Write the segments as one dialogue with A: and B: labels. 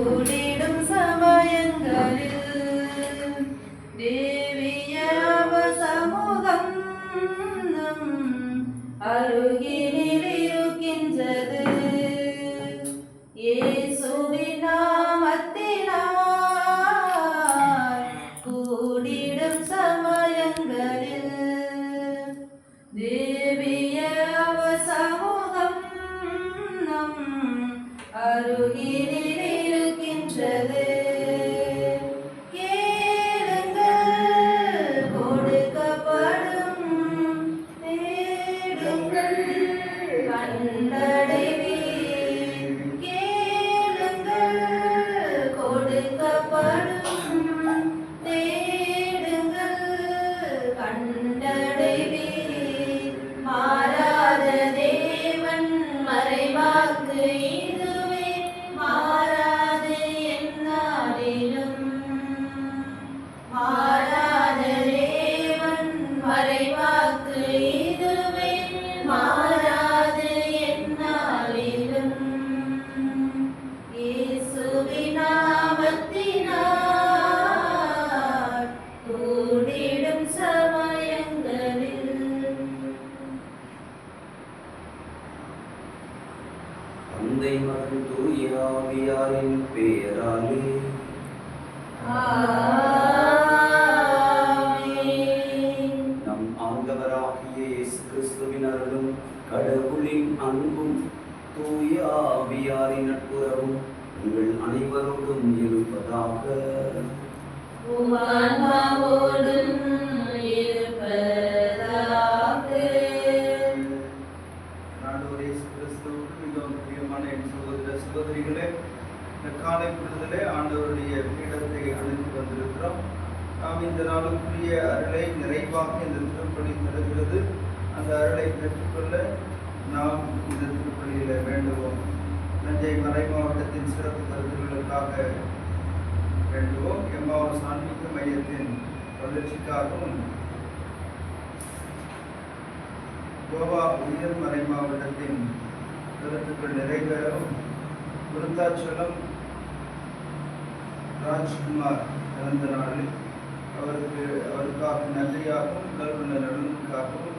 A: கூடிடும் சமயங்களில் தேவியவ சமூகம் நம் அருகினில் இருக்கின்றது. இயேசுவின் நாமத்தினால் கூடிடும் சமயங்களில் தேவியவ சமூகம் நம் அருகினில் இருக்கின்றது. கேளுங்கள் கொடுக்கப்படும், தேடுங்கள் கண்டடைவீர். கேளுங்கள் கொடுக்கப்படும், தேடுங்கள் கண்டடைவீர். மாறாத தேவன் மறைவாக்கு இதுவே, மாறாது எந்நாளிலும். மாறாத தேவன் மறைவாக்கு இதுவே, மாறாது எந்நாளிலும். இயேசுவின் நாமத்தினால் கூடிடும் சமயங்களில்.
B: தந்தை மகன் தூய ஆவியாரின் பெயராலே
A: ஆமென்.
B: நம் ஆண்டவராகிய இயேசு கிறிஸ்துவின் அருளும் கடவுளின் அன்பும் தூய ஆவியாரின் நட்புறவும் உங்கள் அனைவரோடும் இருப்பதாக.
A: உம் ஆன்மாவோடும் இருப்பதாக.
C: ஆண்டவர் இயேசு கிறிஸ்துவுக்கு மிகவும் பிரியமான என் சகோதர சகோதரிகளே, இந்த காலை பொழுதிலே ஆண்டவருடைய பீடத்தை அழைத்து வந்திருக்கிறோம். நாம் இந்த நாளுக்குரிய அருளை நிறைவாக இந்த திருப்பலி தருகிறது. அந்த அருளை பெற்றுக்கொள்ள நாம் இந்த திருப்பலியில் வேண்டுவோம். தஞ்சை மறை மாவட்டத்தின் சிறப்பு கருத்துக்களுக்காக வேண்டுவோம். எம்மாவூர் ஆன்மீக மையத்தின் வளர்ச்சிக்காகவும், கோவா உயர் மறை மாவட்டத்தின் கருத்துக்கள் நிறைவேறவும், விருத்தாச்சலம் ராஜ்குமார் பிறந்த நாளில் அவருக்காக நன்றியாகவும் உடல்நல நலனுக்காகவும்,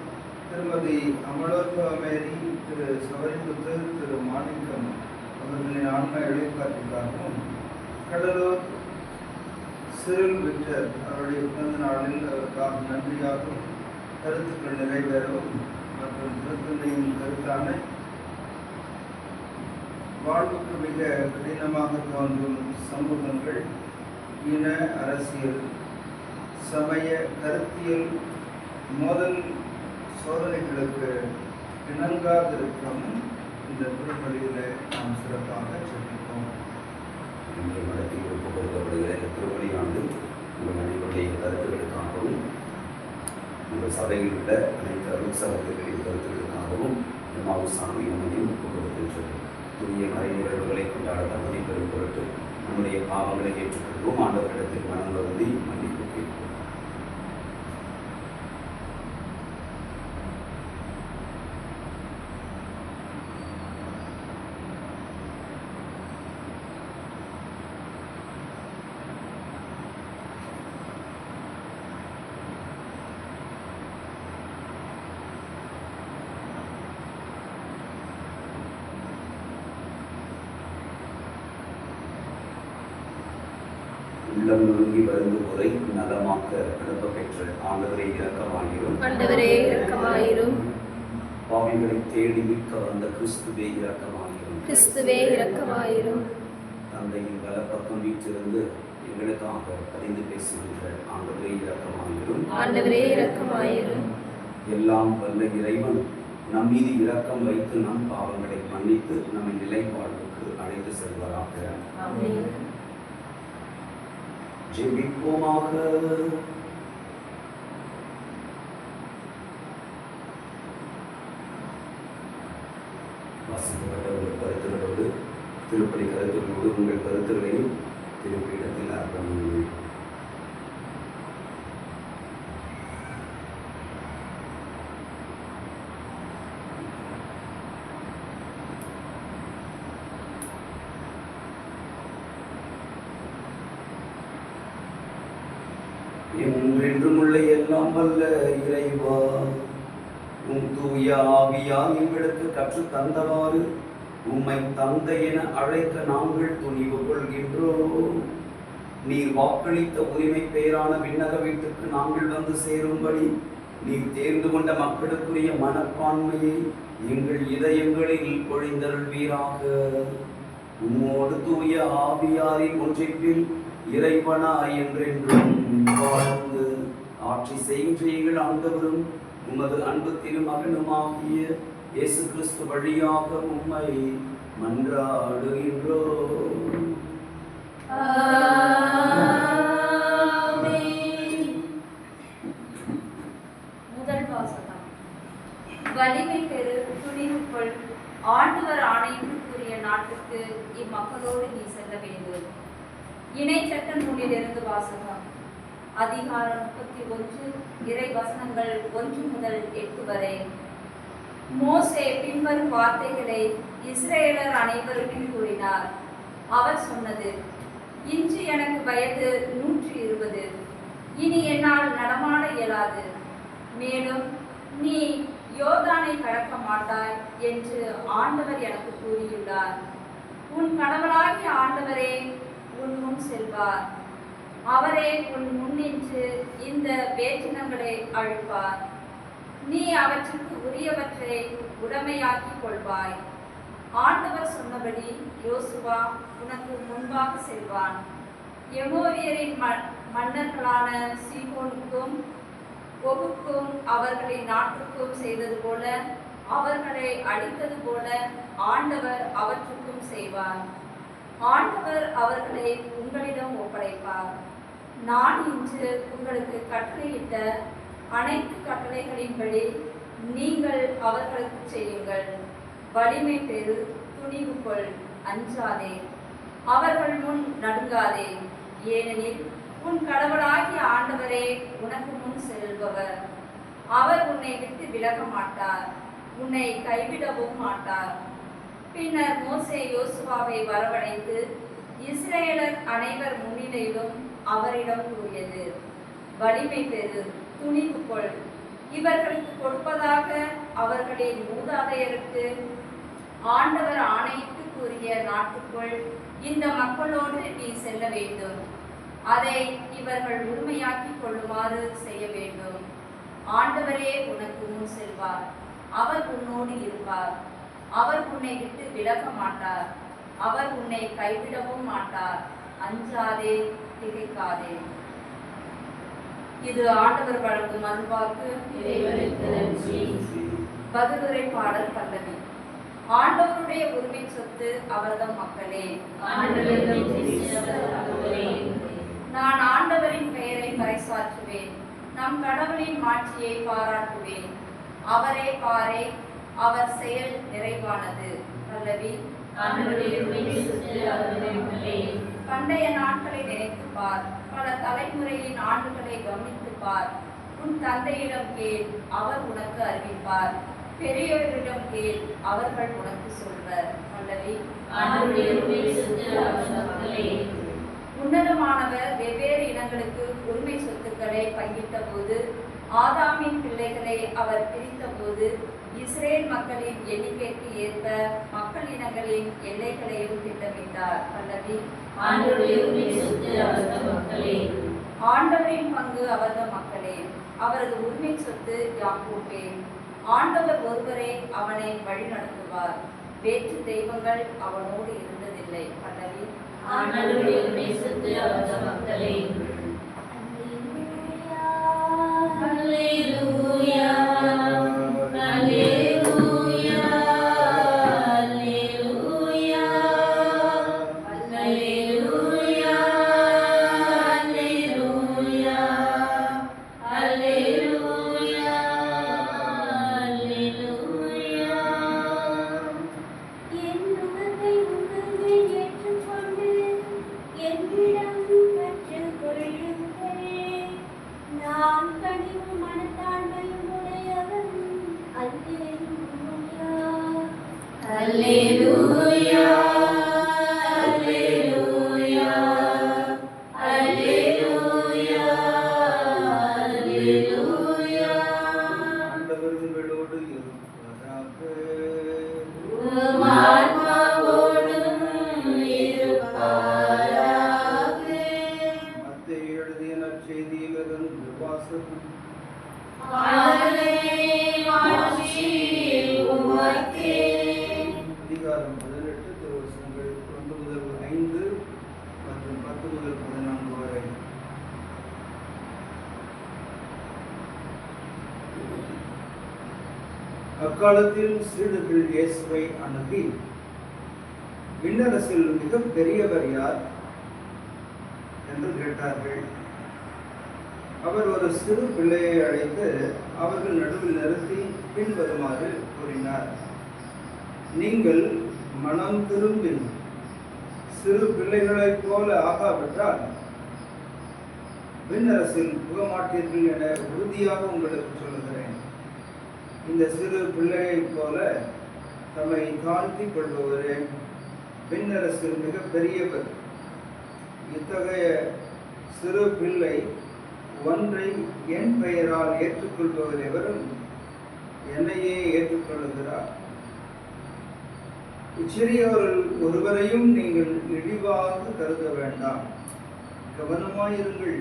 C: திருமதி அமலோத்பவமேரி, திரு சவரிபுத்தர், திரு மாணிக்கம் அவர்களின் ஆன்ம இழைப்பாட்டிற்காகவும், கடலூர் சிறில் விக்டர் அவருடைய பிறந்த நாளில் அவருக்காக நன்றியாகவும் கருத்துக்கள் நிறைவேறவும், மற்றும் திருத்தந்தையின் கருத்தான வாழ்வுக்கு மிக கடினமாக தோன்றும் சமூகங்கள், இன, அரசியல், சமய, கருத்தியல் மோதல் சோதனைகளுக்கு இணங்காதிருக்கவும் இந்த திருப்பலியில் நாம் சிறப்பாக சொல்லிப்போம்.
B: இன்றைய மடத்தில் ஒப்புக் கொடுக்கப்படுகிற இந்த திருப்பலியானது உங்கள் அனைவருடைய கருத்துக்களுக்காகவும், உங்கள் சபையில் உள்ள அனைத்து அருள் சகோதரிகளின் கருத்துக்களுக்காகவும் எம்மாவூர் சாமியமையும் ஒப்புக் கொடுக்கின்றது. புதிய மறை நிகழ்வுகளை கொண்டாட தகுதி பெறும் பொருட்டு நம்முடைய பாவங்களை ஏற்றுக்கொள்வோம். ஆண்டவரிடத்தில் மனம் வருந்தி மன்னிப்பு கேட்போம். உள்ளம் நொறுங்கி வருந்து முறை நலமாக்க அனுப்ப பெற்ற ஆண்டவரே இரக்கமாயிரும்.
D: ஆண்டவரே இரக்கமாயிரும்.
B: பாவிகளை தேடி மீட்க வந்த கிறிஸ்துவே இரக்கமாயிரும்.
D: கிறிஸ்துவே இரக்கமாயிரும்.
B: தந்தையின் வலப்பக்கம் வீற்றிருந்து எங்களுக்காக பரிந்து பேசுகின்ற ஆண்டவரே இரக்கமாயிரும்.
D: ஆண்டவரே இரக்கமாயிரும்.
B: எல்லாம் வல்ல இறைவன் நம் மீது இரக்கம் வைத்து நம் பாவங்களை மன்னித்து நம்மை நிலை வாழ்வுக்கு அழைத்து செல்வராக.
D: ஆமென்.
B: ஜெபிப்போமாக. வாசிக்கப்பட்ட உங்கள் கருத்துகளோடு, திருப்பலி கருத்துகளோடு உங்கள் கருத்துக்களையும் திருப்பீடத்தில் அர்ப்பணியுங்கள். என்றென்றும் உள்ள எல்லாம் வல்ல இறைவா, உம் தூய ஆவியால் எங்களுக்கு கற்றுத் தந்தவாறு உம்மை தந்தை என அழைக்க நாங்கள் துணிவு கொள்கின்றோம். நீர் வாக்களித்த உரிமை பெயரான விண்ணக வீட்டுக்கு நாங்கள் வந்து சேரும்படி நீர் தேர்ந்து கொண்ட மக்களுக்குரிய மனப்பான்மையை எங்கள் இதயங்களில் பொழிந்தருள்வீராக. உம்மோடு தூய ஆவியாரின் ஒன்றிப்பில் இறைவனாய் என்றென்றும் வாழ்ந்து ஆட்சி செய்கின்றீர்கள் ஆண்டவரும் உமது அன்பு திருமகனுமாகிய இயேசு கிறிஸ்து வழியாக உம்மை மன்றாடுகின்றோம்.
A: முதல் வாசகம். வலிமை பெறு, துணிவு கொள், ஆண்டவர் ஆணையிட்டுக்குரிய நாட்டுக்கு இம்மக்களோடு நீ செல்ல வேண்டும். இணை சட்ட நூலிலிருந்து வாசகம். அதிகாரம் 31, இறை வசனங்கள் 1 முதல் 8 வரை. மோசே பின்வரும் வார்த்தைகளை இஸ்ரேலர் அனைவருக்கும் கூறினார். அவர் சொன்னது: இன்று எனக்கு வயது 120. இனி என்னால் நடமாட இயலாது. மேலும் நீ யோர்தானை கடக்க மாட்டாய் என்று ஆண்டவர் எனக்கு கூறியுள்ளார். உன் கடவுளாகிய ஆண்டவரே உன் முன் செல்வார். அவரே உன் முன்னின்று இந்த வேற்றினங்களை அழிப்பார். நீ அவற்றுக்கு உரியவற்றை உடைமையாக்கிக் கொள்வாய். ஆண்டவர் சொன்னபடி யோசுவா உனக்கு முன்பாக செல்வான். எமோரியரின் மன்னர்களான சீகோனுக்கும் ஒகுக்கும் அவர்களின் நாட்டுக்கும் செய்தது போல, அவர்களை அழித்தது போல ஆண்டவர் அவற்றுக்கும் செய்வார். ஆண்டவர் அவர்களை உங்களிடம் ஒப்படைப்பார். நான் இன்று உங்களுக்கு கட்டளையிட்ட அனைத்து கட்டளைகளின்படி நீங்கள் அவர்களுக்கு செய்யுங்கள். வலிமை பெறு, துணிவு கொள், அஞ்சாதே, அவர்கள் முன் நடுங்காதே. ஏனெனில் உன் கடவுளாகிய ஆண்டவரே உனக்கு முன் செல்பவர். அவர் உன்னை விட்டு விலக மாட்டார், உன்னை கைவிடவும் மாட்டார். பின்னர் மோசே யோசுவாவை வரவழைத்து இஸ்ரேலர் அனைவர் முன்னிலையிலும் அவரிடம் கூறியது: வலிமை பெறு, துணிவு கொள். இவர்களுக்கு கொடுப்பதாக அவர்களின் மூதாதையருக்கு ஆண்டவர் ஆணையிட்டு கூறிய நாட்டுக்குள் இந்த மக்களோடு நீ செல்ல வேண்டும். அதை இவர்கள் உரிமையாக்கிக் கொள்ளுமாறு செய்ய வேண்டும். ஆண்டவரே உனக்கு முன் செல்வார். அவர் உன்னோடு இருப்பார். அவர் உன்னை விட்டு விலக மாட்டார். அவர் உன்னை கைவிடவும் மாட்டார். அஞ்சாதே, திகைக்காதே. இது ஆண்டவர் வழங்கும் அருள்வாக்கு.
D: இறைவனுக்கு நன்றி.
A: பதிலுரை பாடல் பல்லவி. ஆண்டவருடைய உரிமை சொத்து அவர்தம் மக்களே. நான் ஆண்டவரின் பெயரை பறைசாற்றுவேன். நம் கடவுளின் மாட்சியை பாராட்டுவேன். அவரே பாரே, அவர் செயல் நிறைவானது. பல்லவி. பண்டைய நாட்களை நினைத்துப் பார். பல தலைமுறையின் ஆண்டுகளை கவனித்துப் பார். உன் தந்தையிடம் கேள், அவர் உனக்கு அறிவிப்பார். பெரியோரிடம் கேள், அவர்கள் உனக்கு சொல்வர். பல்லவி. உன்னதமானவர் வெவ்வேறு இனங்களுக்கு உரிமை சொத்துக்களை பங்கிட்ட போது, ஆதாமின் பிள்ளைகளை அவர் பிரித்த போது, இஸ்ரேல் மக்களின் எண்ணிக்கைக்கு ஏற்ப மக்கள் இனங்களின் எல்லைகளையும் திட்டமிட்டார். பல்லவி. ஆண்டவரின் பங்கு அவர்தம் மக்களே. அவரது உரிமை சொத்து யாக்கோபே. ஆண்டவர் ஒருவரே அவனை வழிநடத்துவார். வேற்று தெய்வங்கள் அவனோடு இருந்ததில்லை. பல்லவி.
E: நாம் கனிவு மனத்தால்
C: அக்காலத்தில் சீடர்கள் இயேசுவை அணுகி, விண்ணரசில் மிக பெரியவர் யார் என்று கேட்டார்கள். அவர் ஒரு சிறு பிள்ளையை அழைத்து அவர்கள் நடுவில் நிறுத்தி பின்வருமாறு கூறினார்: நீங்கள் மனம் திரும்பி சிறு பிள்ளைகளைப் போல ஆகாவிட்டால் விண்ணரசில் புகமாட்டீர்கள் என உறுதியாக உங்களுக்கு சொல்லுகிறேன். இந்த சிறு பிள்ளையைப் போல தம்மை தாழ்த்தி கொள்பவரே விண்ணரசில் மிக பெரியவர். இத்தகைய சிறு பிள்ளை ஒன்றை என் பெயரால் ஏற்றுக்கொள்பவர் எவரும் என்னையே ஏற்றுக்கொள்ளுகிறார். இச்சிறியவர்கள் ஒருவரையும் நீங்கள் இழிவாக கருத வேண்டாம். கவனமாயிருங்கள்.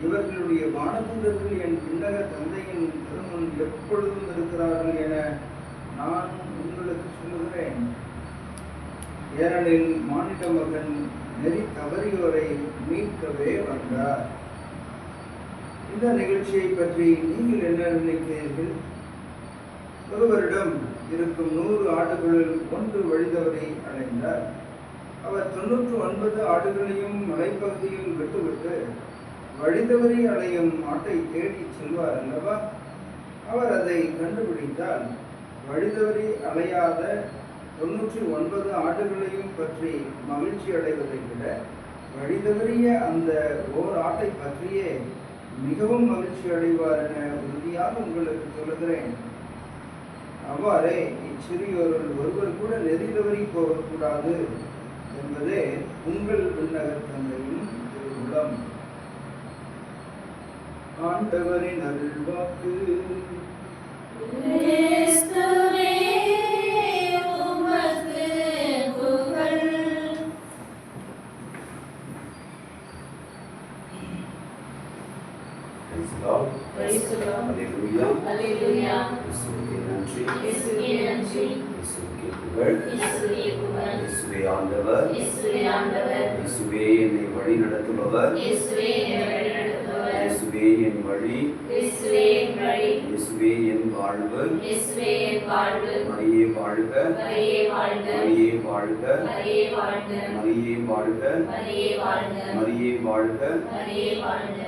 C: இவர்களுடைய வானதூதர்கள் என் விண்ணக தந்தையின் திருமுன் எப்பொழுதும் இருக்கிறார்கள் என நான் உங்களுக்கு சொல்லுகிறேன். ஏனெனில் மானிட மகன் நெறி தவறியோரை மீட்கவே வந்தார். இந்த நிகழ்ச்சியை பற்றி நீங்கள் என்ன நினைக்கிறீர்கள்? ஒருவரிடம் இருக்கும் 100 ஆடுகளில் ஒன்று வழிதவறி அடைந்தார். அவர் 99 ஆடுகளையும் மலைப்பகுதியில் விட்டுவிட்டு வழிதவறி அலையும் ஆட்டை தேடி செல்வார் அல்லவா? அவர் அதை கண்டுபிடித்தால் வழிதவறி அலையாத 99 ஆடுகளையும் பற்றி மகிழ்ச்சி அடைவதை விட வழிதவறிய அந்த ஓர் ஆட்டை பற்றியே மிகவும் மகிழ்ச்சி அடைவார் என உறுதியாக உங்களுக்கு சொல்லுகிறேன். அவ்வாறே இச்சிறியோரில் ஒருவர் கூட நெறி தவறி போகக்கூடாது என்பதே உங்கள் விண்ணக தந்தையின் திருவுளம். ஆண்டவரின் அருள்வாக்கு.
B: Hallelujah.
D: Hallelujah.
B: இயேசுவுக்கே நன்றி.
D: இயேசுவே நன்றி.
B: இயேசுவுக்கே புகழ்.
D: இயேசுவே புகழ்.
B: இயேசுவே ஆண்டவர்.
D: இயேசுவே ஆண்டவர்.
B: இயேசுவே என்னை வழி நடத்துபவர்.
D: இயேசுவே என்னை வழிநடத்துபவர்.
B: இயேசுவே என் வழி.
D: இயேசுவே என் வழி.
B: இயேசுவே என் வாழ்வு.
D: இயேசுவே என் வாழ்வு.
B: மரியே வாழ்க.
D: மரியே வாழ்க.
B: மரியே வாழ்க.
D: மரியே வாழ்க.
B: மரியே வாழ்க.
D: மரியே வாழ்க.
B: மரியே வாழ்க.
D: மரியே வாழ்க.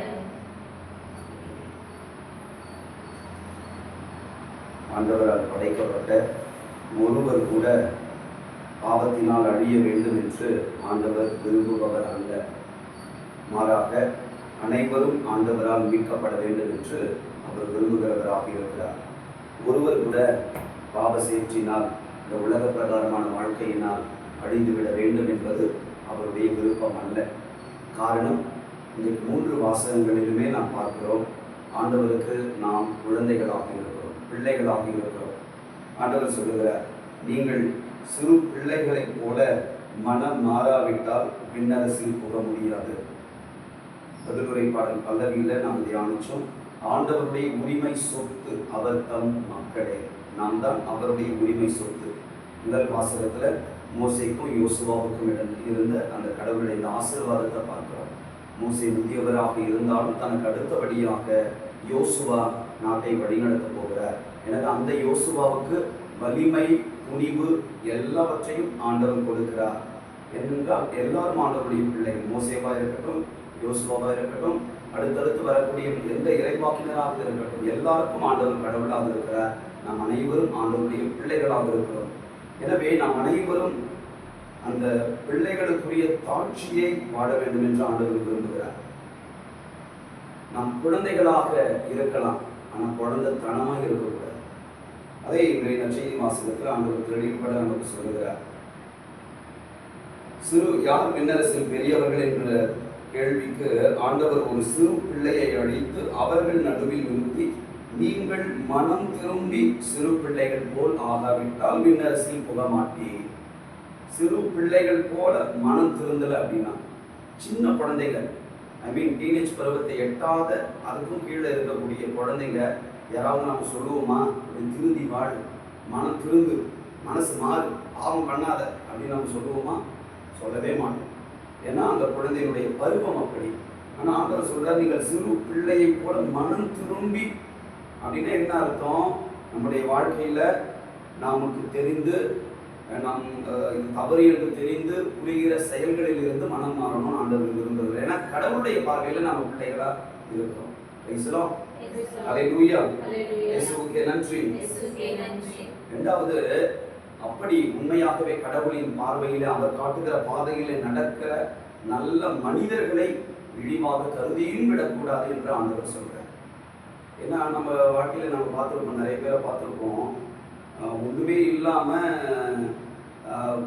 B: ஆண்டவரால் படைக்கப்பட்ட ஒருவர் கூட பாவத்தினால் அழிய வேண்டும் என்று ஆண்டவர் விரும்புபவர் அல்ல. மாறாக அனைவரும் ஆண்டவரால் மீட்கப்பட வேண்டும் என்று அவர் விரும்புகிறவராக இருக்கிறார். ஒருவர் கூட பாவ சேற்றினால், இந்த உலக பிரகாரமான வாழ்க்கையினால் அழிந்துவிட வேண்டும் என்பது அவருடைய விருப்பம் அல்ல. காரணம், இன்றைக்கு 3 வாசகங்களிலுமே நாம் பார்க்கிறோம், ஆண்டவருக்கு நாம் குழந்தைகளாக இருக்கிறோம், பிள்ளைகளாக இருக்கிறோம். ஆண்டவர் சொல்லுகிறார், நீங்கள் சிறு பிள்ளைகளைப் போல மனம் மாறாவிட்டால் விண்ணரசில் போக முடியாது. பதிலுரை பாடல் பல்லவியில் நாம் தியானிச்சோம். ஆண்டவருடைய உரிமை சொத்து அவர் தம் மக்களே. நாம் தான் அவருடைய உரிமை சொத்து. முதல் வாசகத்தில் மோசேக்கும் யோசுவாவுக்கும் இருந்த அந்த கடவுளுடைய இந்த ஆசீர்வாதத்தை பார்க்கிறோம். மோசே முதியவராக இருந்தாலும் தனக்கு அடுத்தபடியாக யோசுவா நாட்டை வழிநடத்த போகிறார். எனக்கு அந்த யோசுவாவுக்கு வலிமை, துணிவு எல்லாவற்றையும் ஆண்டவர் கொடுக்கிறார். ஏனென்றால் எல்லாரும் ஆண்டவருடைய பிள்ளைகள். மோசேவா இருக்கட்டும், யோசுவாவா இருக்கட்டும், அடுத்தடுத்து வரக்கூடிய எந்த இறைவாக்கினராக இருக்கட்டும், எல்லாருக்கும் ஆண்டவர் கடவுளாக இருக்கிறார். நாம் அனைவரும் ஆண்டவருடைய பிள்ளைகளாக இருக்கிறோம். எனவே நாம் அனைவரும் அந்த பிள்ளைகளுக்குரிய தாட்சியை வாழ வேண்டும் என்று ஆண்டவர் விரும்புகிறார். நாம் குழந்தைகளாக இருக்கலாம், ஆனால் குழந்தைத்தனமாக இருக்கக்கூடாது. அதை இன்றைய நற்செய்தி வாசகத்தில் ஆண்டவர் தெளிவுபட நமக்கு சொல்லுகிறார். யார் விண்ணரசில் பெரியவர்கள் என்ற கேள்விக்கு ஆண்டவர் ஒரு சிறு பிள்ளையை அழைத்து அவர்கள் நடுவில் நிறுத்தி, நீங்கள் மனம் திரும்பி சிறு பிள்ளைகள் போல் ஆகாவிட்டால் விண்ணரசில் புக மாட்டீர். சிறு பிள்ளைகள் போல மனம் திருந்தலை அப்படின்னா, சின்ன குழந்தைகள், டீனேஜ் பருவத்தை எட்டாத அதுக்கும் கீழே இருக்கக்கூடிய குழந்தைங்க யாராவது நம்ம சொல்லுவோமா, திருந்தி வாழ், மனம் திருந்து, மனசு மாறு, பாவம் பண்ணாத அப்படின்னு நம்ம சொல்லுவோமா? சொல்லவே மாட்டோம். ஏன்னா அந்த குழந்தையினுடைய பருவம் அப்படி. ஆனால் ஆண்டவர் சொல்றார், நீங்கள் சிறு பிள்ளையை போல மனம் திரும்பி. அப்படின்னா என்ன அர்த்தம்? நம்முடைய வாழ்க்கையில் நமக்கு தெரிந்து நாம் இது தவறு என்று தெரிந்து புரிகிற செயல்களில் இருந்து மனம் மாறணும் ஆண்டவர் விரும்புகிறது. ஏன்னா கடவுளுடைய பார்வையில் நம்ம பிள்ளைகளா இருக்கிறோம். அல்லேலூயா. இயேசுவுக்கே நன்றி. இரண்டாவது, அப்படி உண்மையாகவே கடவுளின் பார்வையில் அவர் காட்டுகிற பாதையிலே நடக்கிற நல்ல மனிதர்களை இழிவாக கருதியும் விடக்கூடாது என்று ஆண்டவர் சொல்றார். ஏன்னா நம்ம வாழ்க்கையில நம்ம பார்த்துருக்கோம், நிறைய பேரை பார்த்துருக்கோம், ஒன்றுமே இல்லாமல்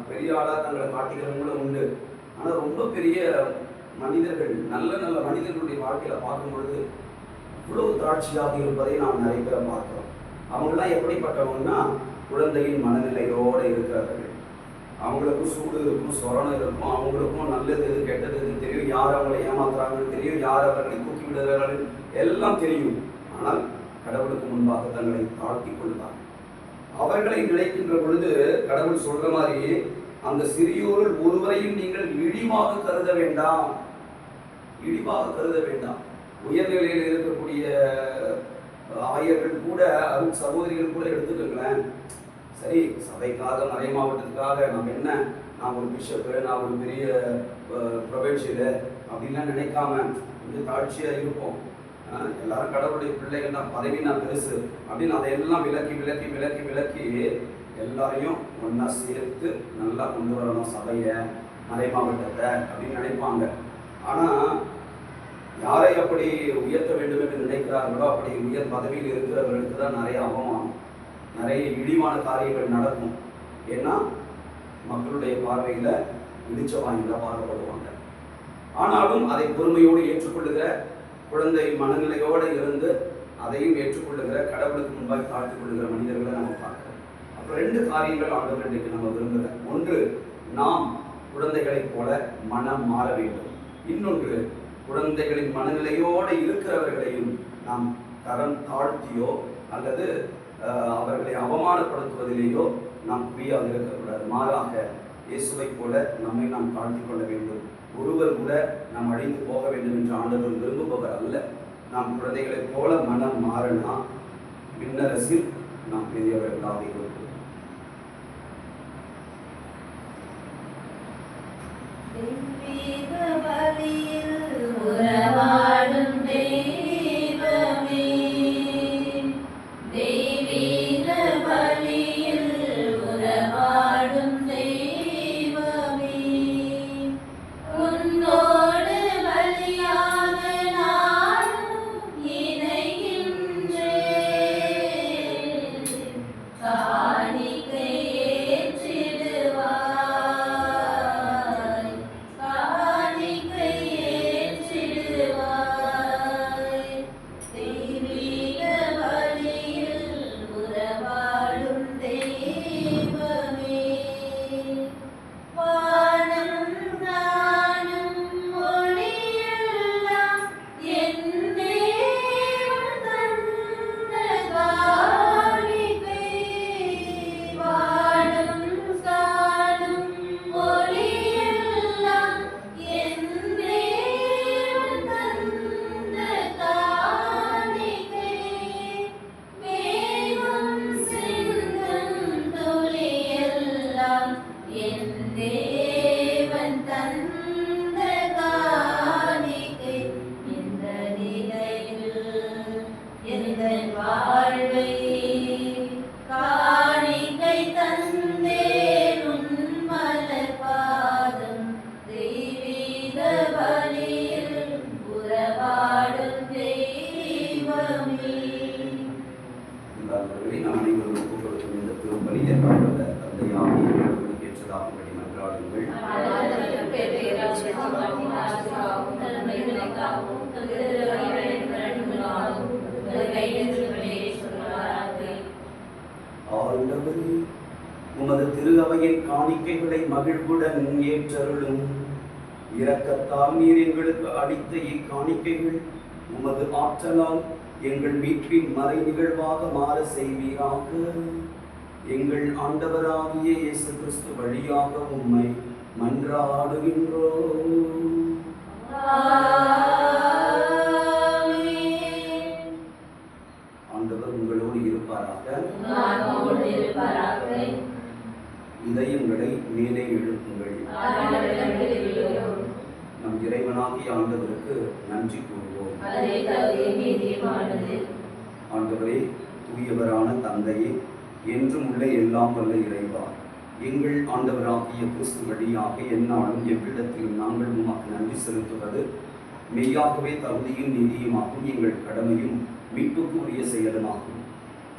B: பெரிய ஆளாக தங்களை காட்டிக்கிறவங்களும் உண்டு. ஆனால் ரொம்ப பெரிய மனிதர்கள், நல்ல நல்ல மனிதர்களுடைய வாழ்க்கையில் பார்க்கும்பொழுது இவ்வளவு தாட்சியாக இருப்பதை நாம் நிறைய பேரை பார்க்கிறோம். அவங்களாம் எப்படிப்பட்டவங்கன்னா குழந்தையின் மனநிலையோடு இருக்கிறவர்கள். அவங்களுக்கும் சூடு இருக்கும், சொரணம் இருக்கும், அவங்களுக்கும் நல்லது எது கெட்டது எது தெரியும், யார் அவங்களை ஏமாத்துறாங்கன்னு தெரியும், யார் அவர்களை தூக்கி விடுகிறார்கள் எல்லாம் தெரியும். ஆனால் கடவுளுக்கு முன்பாக தங்களை தாழ்த்தி கொள்வார். அவர்களை நினைக்கின்ற பொழுது கடவுள் சொல்ற மாதிரி, அந்த சிறியோரில் ஒருவரையும் நீங்கள் இழிவாக கருத வேண்டாம், இழிவாக கருத வேண்டாம். உயர்நிலையில் இருக்கக்கூடிய ஆயர்கள் கூட, அருள் சகோதரிகள் கூட எடுத்துக்கங்களேன். சரி, சபைக்காக மறை மாவட்டத்துக்காக நம்ம என்ன, நான் ஒரு பிஷப்பு, நான் ஒரு பெரிய ப்ரொவின்ஷியலு அப்படின்லாம் நினைக்காம கொஞ்சம் தாழ்ச்சியாக இருப்போம். எல்லாரும் கடவுளுடைய பிள்ளைகள் தான், பதவி நான் பெருசு அப்படின்னு அதையெல்லாம் விலக்கி விலக்கி விலக்கி விலக்கி எல்லாரையும் ஒன்றா சேர்த்து நல்லா கொண்டு வரணும் சபையை, மறை மாவட்டத்தை அப்படின்னு நினைப்பாங்க. ஆனால் யாரை அப்படி உயர்த்த வேண்டும் என்று நினைக்கிறார்களோ அப்படி உயர் பதவியில் இருக்கிறவர்களுக்கு தான் நிறைய அவமானம், நிறைய இழிவான காரியங்கள் நடக்கும். ஏன்னா மக்களுடைய பார்வையில் இடிச்ச வாங்கில பார்க்கப்படுவாங்க. ஆனாலும் அதை பொறுமையோடு ஏற்றுக்கொள்ளுகிற, குழந்தை மனநிலையோடு இருந்து அதையும் ஏற்றுக்கொள்ளுகிற, கடவுளுக்கு முன்பாக தாழ்த்து கொள்ளுகிற மனிதர்களை நம்ம பார்க்கிறோம். அப்போ 2 காரியங்கள் ஆண்டவர் இன்றைக்கு நம்ம விரும்புகிறோம். ஒன்று, நாம் குழந்தைகளைப் போல மனம் மாற வேண்டும். இன்னொன்று, குழந்தைகளின் மனநிலையோடு இருக்கிறவர்களையும் நாம் தரம் தாழ்த்தியோ அல்லது அவர்களை அவமானப்படுத்துவதிலேயோ நாம் குறியாக இருக்கக்கூடாது. மாறாக இயேசுவை போல நம்மை நாம் தாழ்த்தி கொள்ள வேண்டும். ஒருவர் கூட நாம் அழிந்து போக வேண்டும் என்று ஆண்டவர் விரும்புபவர் அல்ல. நாம் குழந்தைகளைப் போல மனம் மாறினா விண்ணரசில் நாம் பெரியவர்களாக இருப்போம்.
D: உறவாடும் தெய்வமே, தெய்வீக பலியில் உறவாடும் தெய்வமே, உன்னோடு பலியாக நானும் இணைகின்றேன். காணிக்கை ஏற்றிடுவாய், காணிக்கை ஏற்றிடுவாய், தெய்வீக பலியில் உறவாடும் தெய்வமே. வானம் நானும் ஒளியெல்லாம் என் தேவன் தந்த காணிக்கை. வானம் காணும் ஒளியெல்லாம் என் தேவன் தந்த காணிக்கை. மேகம் சிந்தும் துளியெல்லாம் என் தேவன் தந்த காணிக்கை. இந்த நிலையில் எந்தன் வாழ்வை காணிக்கை தந்தேன் உன் மலர் பாதம். தெய்வீக பலியில் உறவாடும் தெய்வமே.
B: நாம் அனைவரும் ஒப்புக்கொடுக்கும் இந்த திருப்பலியை தந்தையாகிய கடவுளுக்கு ஏற்றதாகும்படி மன்றாடுங்கள். ஆண்டவரே, உமது திரு அவையின் காணிக்கைகளை மகிழ்வுடன் ஏற்றருளும். இரக்கத்தால் நீர் எங்களுக்கு அளித்த இக்காணிக்கைகள் உமது ஆற்றலால் எங்கள் மீட்பின் மறை நிகழ்வாக மாற செய்வீராக. எங்கள் ஆண்டவராகிய இயேசு கிறிஸ்து வழியாக உம்மை மன்றாடுகின்றோம். ஆண்டவர் உங்களோடு இருப்பாராக. இறைவனாகிய ஆண்டவருக்கு நன்றி கூறுவோம்.
D: அதே தகுதியும் நீதியுமானது.
B: ஆண்டவரே, தூயவரான தந்தையே, என்றும் உள்ள எல்லாம் வல்ல இறைவா, எங்கள் ஆண்டவராகிய கிறிஸ்து வழியாக எந்நாளும் எவ்விடத்திலும் நாங்கள் உமக்கு நன்றி செலுத்துவது மெய்யாகவே தகுதியும் நீதியுமாகும். எங்கள் கடமையும் மீட்புக்கு உரிய செயலுமாகும்.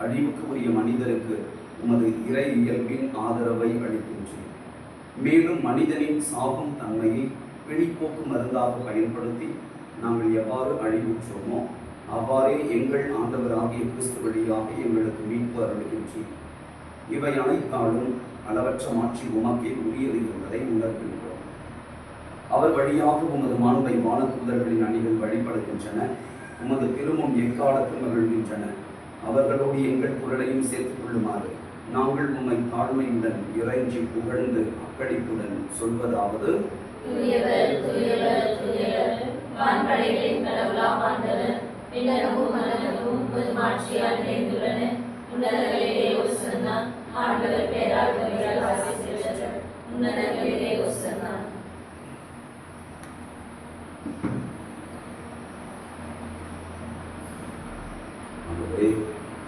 B: அழிவுக்கு உரிய மனிதருக்கு உமது இறை இயல்பின் ஆதரவை அளிக்கின்றேன். மேலும் மனிதனின் சாகும் தன்மையை பிணிப்போக்கு மருந்தாக பயன்படுத்தி நாங்கள் எவ்வாறு அழிவுற்றோமோ அவ்வாறே எங்கள் ஆண்டவராகிய கிறிஸ்து வழியாக எங்களுக்கு மீட்பு அருளுகின்றேன். இவை அனைத்தாலும் அளவற்ற மாட்சி உமக்கே உரியது என்பதை உணர்கின்றோம். அவர் வழியாக உமது மாண்பை வானதூதர்களின் அணிகள் வழிபடுகின்றன. உமது திருமும் எக்காலத்தில் மகிழ்கின்றன. அவர்களோடு எங்கள் குரலையும் சேர்த்துக் கொள்ளுமாறு நாங்கள் உம்மை தாழ்மையுடன் இறைஞ்சி புகழ்ந்து அக்களிப்புடன் சொல்வதாவது:
D: தூயவர், தூயவர், தூயவர், வான்படைகளின் கடவுளாம் ஆண்டவர், விண்ணகமும் மன்னகமும் உமது மாட்சியால் நிறைந்துள்ளன. உன்னதங்களிலே ஓசன்னா. ஆண்டவர் பெயரால் வருகிறவர் ஆசி பெற்றவர். உன்னதங்களிலே ஓசன்னா.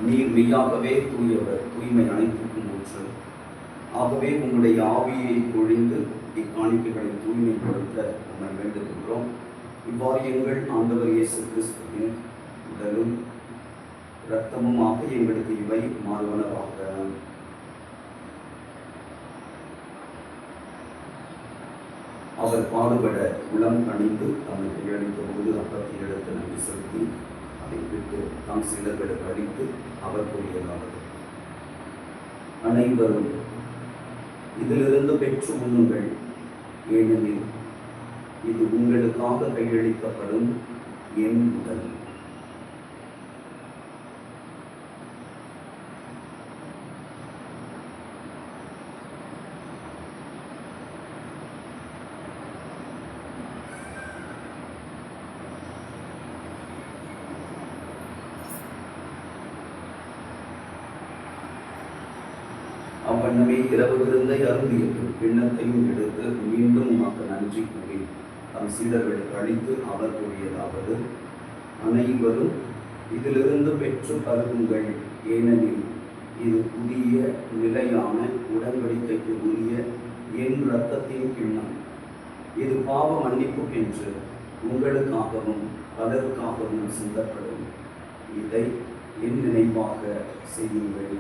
B: நீர் மெய்யாகவே தூயவர், தூய்மை அனைத்துக்கும் ஊற்று. ஆகவே உங்களுடைய ஆவியை பொழிந்து இக்காணிக்கைகளை தூய்மைப்படுத்த நம்மை வேண்டுகின்றோம். இவ்வாறு எங்கள் ஆண்டவர் இயேசு கிறிஸ்துவின் உடலும் இரத்தமுமாக எங்களுக்கு இவை மாறுவனவாக. அவர் பாடுபட உளம் கணிந்து தம்மை கையளித்த போது அப்பத்தை எடுத்து நன்றி செலுத்தி அதை விட்டு தாம் சீடர்களுக்கு அளித்து அவர் கூறியதாவது: அனைவரும் இதிலிருந்து பெற்று உண்ணுங்கள், ஏனெனில் இது உங்களுக்காக கையளிக்கப்படும் என் உடல். அவ்வண்ணமே இரவு விருந்தை அருந்தியது கிண்ணத்தையும் எடுத்து மீண்டும் உமக்கு நன்றி கூறி தம் சீடர்களுக்கு அளித்து அவர் கூறியதாவது: அனைவரும் இதிலிருந்து பெற்று பருகுங்கள், ஏனெனில் இது புதிய நிலையான உடன்படிக்கைக்கு உரிய என் இரத்தத்தின் கிண்ணம். இது பாவ மன்னிப்புக்கென்று உங்களுக்காகவும் பலருக்காகவும் சிந்தப்படும். இதை என் நினைவாக செய்யுங்கள்.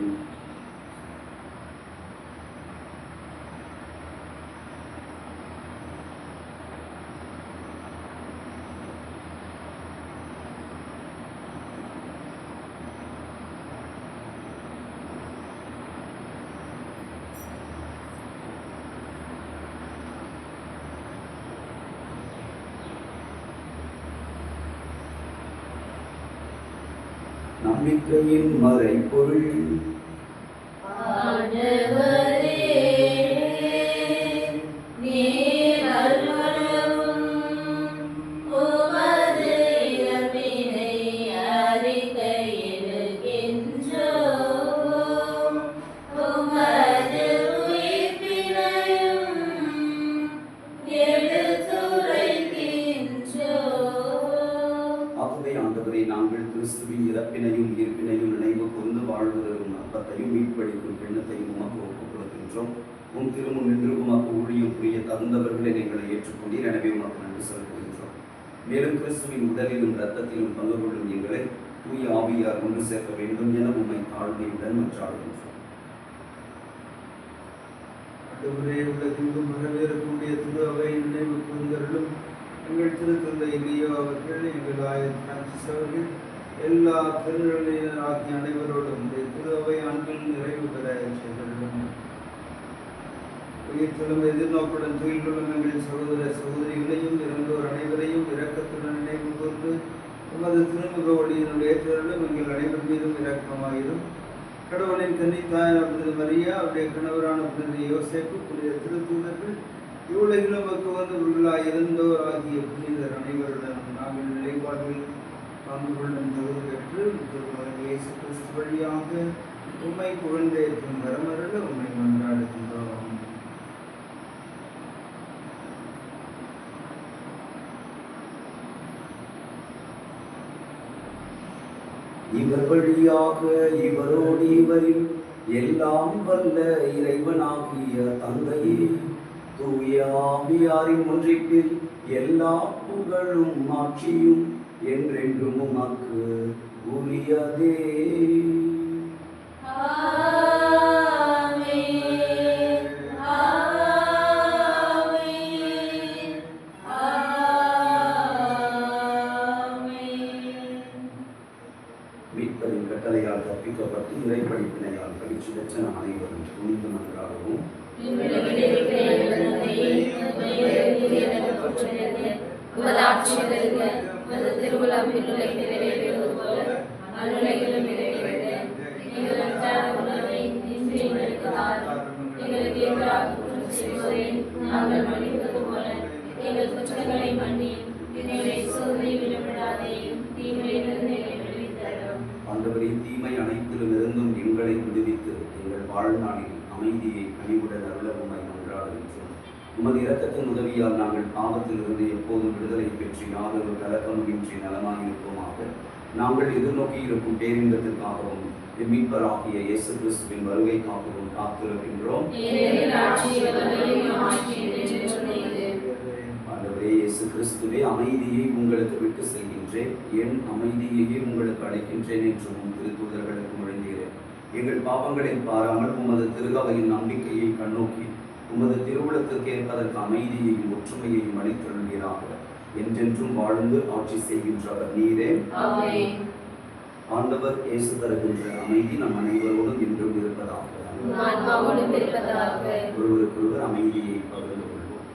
B: நம்பிக்கையின் மறைபொருள்
D: ஆண்டவரே, நீர் அருளவும் உமது இறப்பினை அறிக்கையிடுகின்றோம். உமது உயிர்ப்பினையும் எடுத்துரைக்கின்றோம்.
B: ஆகவே ஆண்டவரை, நாங்கள் கிறிஸ்துவின் இறப்பினையும் உயிர்ப்பினையும் நினைவு கூர்ந்து வாழ்வதற்கும் அப்பத்தையும் மீட்பளிக்கும் கிண்ணத்தையும் உமக்கு ஒப்புக் கொடுக்கின்றோம். உன் திருமுன் நின்று உமக்கு ஊழியம் புரிய தகுந்தவர்களை எங்களை ஏற்றுக்கொண்டீர். எனவே உமக்கு நன்றி செலுத்துகின்றோம். மேலும் கிறிஸ்துவின் உடலிலும் இரத்தத்திலும் பங்கு கொள்ளும் எங்களை தூய ஆவியார் ஒன்று சேர்க்க வேண்டும் என உம்மை தாழ்மையுடன் மன்றாடுகின்றோம்.
C: ஆண்டவரே, உலகெங்கும் வரவேற்கக்கூடிய திரு அவை நினைவு கூர்ந்தருளும். எங்கள் திருத்தந்தை லியோ அவர்கள், எங்கள் ஆயர் பிரான்சிஸ் அவர்கள், எல்லா திருநிலையினராகிய அனைவரோடும் திரு அவை அன்பில் நிறைவு பெற செய்தருளும். உயிர்த்தெழும் எதிர்நோக்குடன் துயில் கொள்ளும் எங்களின் சகோதர சகோதரிகளையும் இறந்தோர் அனைவரையும் இரக்கத்துடன் நினைவு கூர்ந்து உமது திருமுக ஒளியினுடைய ஏற்றருளும் எங்கள் அனைவர் மீதும் இரக்கமாயிரும். கடவுளின் கன்னித்தாயான புனித மரியா, அவருடைய கணவரான புனித யோசேப்பு, புனித திருத்தூதர்கள், இவ்வுலகிலும் வந்தவர்களாய் இருந்தோர் ஆகிய புனிதர் அனைவருடன் நாங்கள் நிலைப்பாடுகள் பங்கு கொள்ளும் தகுதி பெற்று திருமகன் இயேசு கிறிஸ்து வழியாக உம்மை புகழ்ந்தேற்றும் வரமருள உம்மை மன்றாடுகின்றோம்.
B: இவர் வழியாக இவரோடு இவரில் எல்லாம் வல்ல இறைவனாகிய தந்தையே, தூய ஆவியாரின் ஒன்றிப்பில் எல்லா புகழும் ஆட்சியும் என்றென்றும் உமக்கு உரியதே. மீட்பரின் கட்டளையால் தப்பிக்கப்பட்டு இறைப்படிப்பினையால் பயிற்சி பெற்ற நம் அனைவரும் துணிந்து நன்றாகவும் ஆண்டவரே, தீமை அனைத்திலும் இருந்தும் எங்களை விடுவித்து எங்கள் வாழ்நாளில் அமைதியை கனிவுடன் அருள உம்மை மன்றாடுகின்றோம். உமது இரக்கத்தின் உதவியால் நாங்கள் பாவத்திலிருந்து எப்போதும் விடுதலை பெற்று யாதொரு கலக்கமின்றி நலமாயிருப்போமாக. நாங்கள் எதிர்நோக்கி இருக்கும் பேரின்பத்திற்காகவும் மீட்பராகிய இயேசு கிறிஸ்துவின் வருகைக்காகவும் காத்திருக்கின்றோம். ஆண்டவரே இயேசு கிறிஸ்துவே, அமைதியை உங்களுக்கு விட்டு செல்கின்றேன், என் அமைதியையே உங்களுக்கு அளிக்கின்றேன் என்று உம் திருத்தூதர்களுக்கு மொழிந்தீரேன். எங்கள் பாவங்களை பாராமல் உமது திருகவையின் நம்பிக்கையை கண்ணோக்கி உமது திருவுளத்திற்கு ஏற்பதற்கு அமைதியையும் ஒற்றுமையையும் அளித்தருள்வீராக. என்றென்றும் வாழ்ந்து ஆட்சி செய்கின்றவர் நீரே. ஆண்டவர் இயேசு தருகின்ற அமைதி நம் அனைவரோடும் என்றும் இருப்பதாக. ஒருவருக்கொருவர் அமைதியை பகிர்ந்து கொள்வோம்.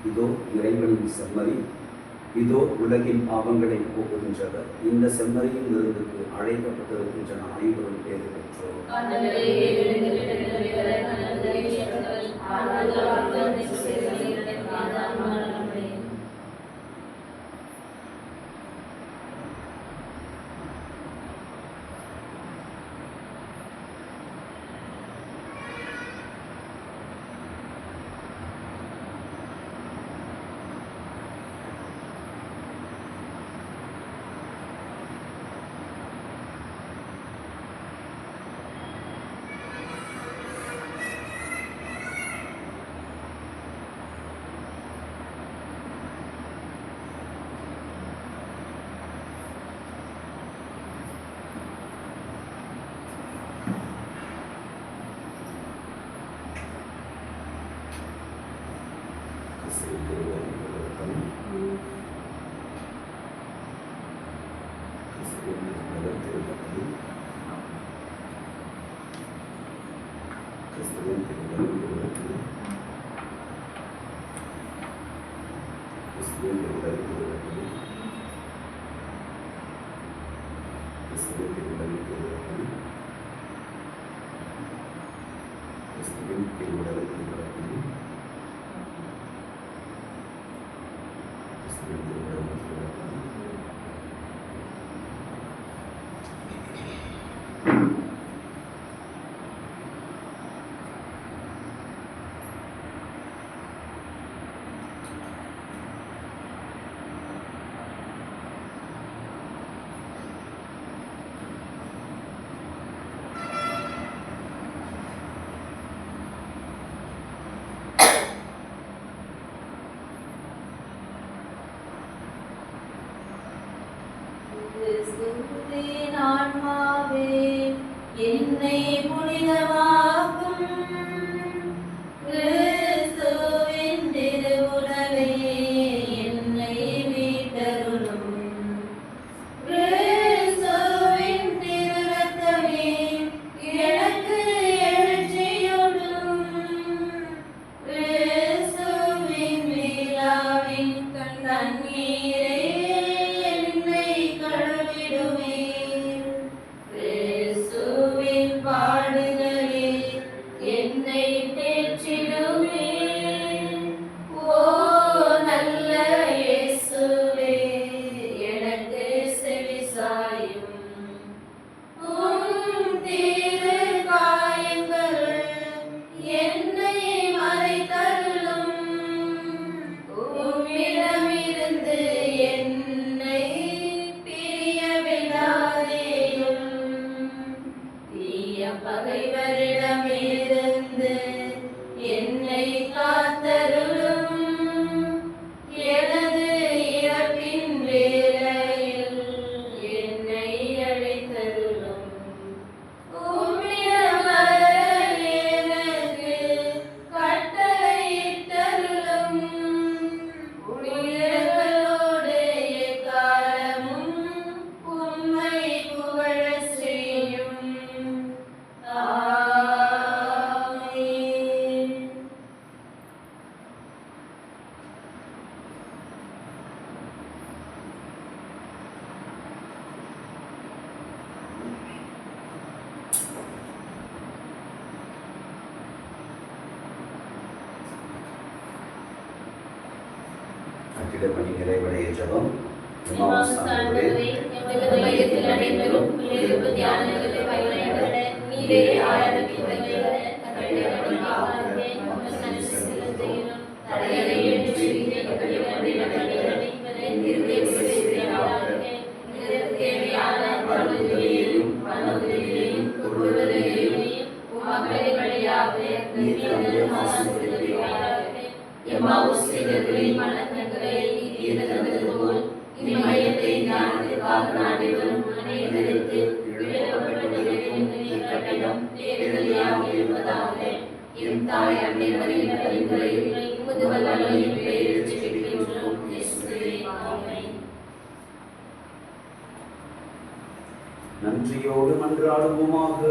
B: இதோ இறைவனின் செம்மறி, இதோ உலகின் பாவங்களை போக்குகின்றவர். இந்த செம்மறியின் விருதுக்கு அழைக்கப்பட்டிருக்கின்ற அனைவரும் பேறு பெற்றோர்.
D: என்னை புனிதமாக்கும் கிறிஸ்துவின் திருவுடலே என்னை மீட்டருளும். கிறிஸ்துவின் திருரத்தமே எனக்கு எழுச்சியுடும். கிறிஸ்துவின் விழாவின் தண்ணீரே என்னை கழுவிடுமே. பாடுகள் பகைவரிடமிருந்து என்னை காத்தருளும். எனது இறப்பின் வேளையில் என்னை அழைத்தருளும். உம்மிடம் வர எனக்கு கட்டளையிட்டருளும். உயிர்களோடு எக்காலமும் உம்மை புகழச் செய்யும். ஆமென்.
B: கட்டிடப்பணி நிறைவடைய ஜெபம்.
D: எம்மாவுஸ் ஆண்டவரே, எமது மையத்தில் நடைபெறும் எழுப்பு தியானங்களை பயன்பட நீரே ஆராதிக்கப்படுகிற கட்டிடப்பணிக்காக உமக்கு நன்றி செலுத்துகிறோம். தடையறையின்றி கட்டிடப்பணி நடைபெற நீரே செய்வீராக. இதற்கு தேவையான பொருளுதவியையும் பணவுதவியையும் பொருளுதவியையும் உமக்களை வழியாக நீர் தந்து ஆசீர்வதிப்பீராக. எம்மாவுஸ் சீடர்களின் மனக்கண்களை நீர் தந்தது போல் இம்மையத்தை ஞானத்திற்காக நாடிவரும் அனைவருக்கு எழுப்பப்பட்ட இறைவனின் கட்டடம் தேவதையாக இருப்பதாக. எம் தாய் அன்னை மரியின் பரிந்துரையில் உமது வல்லமையின் பெயரில் ஜெபிக்கின்றோம். இயேசுவே, ஆமென்.
B: நன்றியோடு மன்றாடுவோமாக.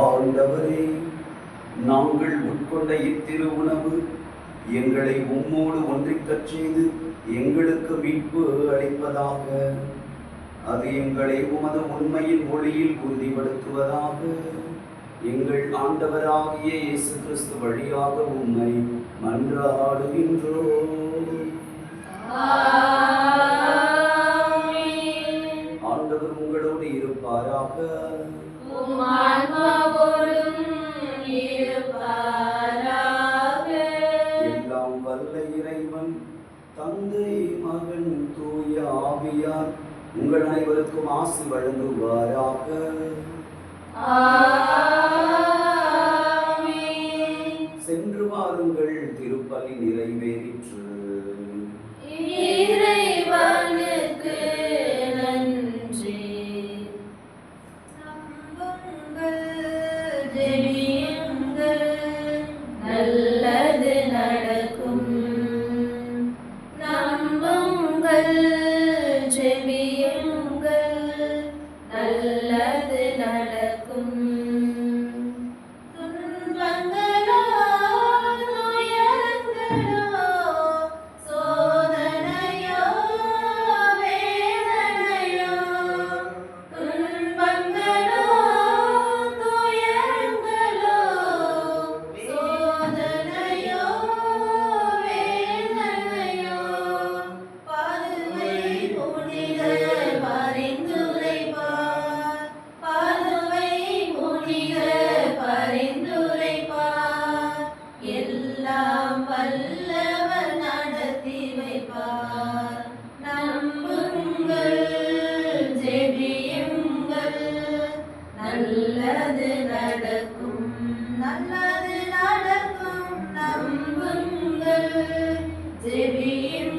B: ஆண்டவரே, நாங்கள் உட்கொண்ட இத்திரு உணவு எங்களை உம்மோடு ஒன்றிக்கச் செய்து எங்களுக்கு மீட்பு அளிப்பதாக. அது எங்களை உமது உண்மையின் மொழியில் உறுதிப்படுத்துவதாக. எங்கள் ஆண்டவராகிய இயேசு கிறிஸ்து வழியாக உம்மை மன்றாடுகின்றோம்.
D: ஆமென்.
B: ஆண்டவர் உங்களோடு இருப்பாராக.
D: உம் ஆன்மாவோடும் இருப்பாராக.
B: எல்லாம் வல்ல இறைவன் தந்தை மகன் தூய ஆவியார் உங்கள் அனைவருக்கும் ஆசி வழங்குவாராக.
D: ஆமென்.
B: சென்று வாருங்கள், திருப்பலி நிறைவேறிற்று.
D: இறைவனுக்கு நன்றி. நம்புங்கள், ஜெபியுங்கள், நல்லது நடக்கும். நம்புங்கள், ஜெபியுங்கள், நல்லது நடக்கும். துன்பங்களோ துயரங்களோ சோதனையோ வேதனையோ, துன்பங்களோ துயரங்களோ சோதனையோ வேதனையோ, பாதுவை புனிதர் பரிந்துரைப்பார். பாதுவை புனிதர் பரிந்துரைப்பார். எல்லாம் வல்லவர் நடத்தி வைப்பார். நம்புங்கள், ஜெபியுங்கள், நல்லது நடக்கும். நல்லது நடக்கும். நம்புங்கள், ஜெபியுங்கள்,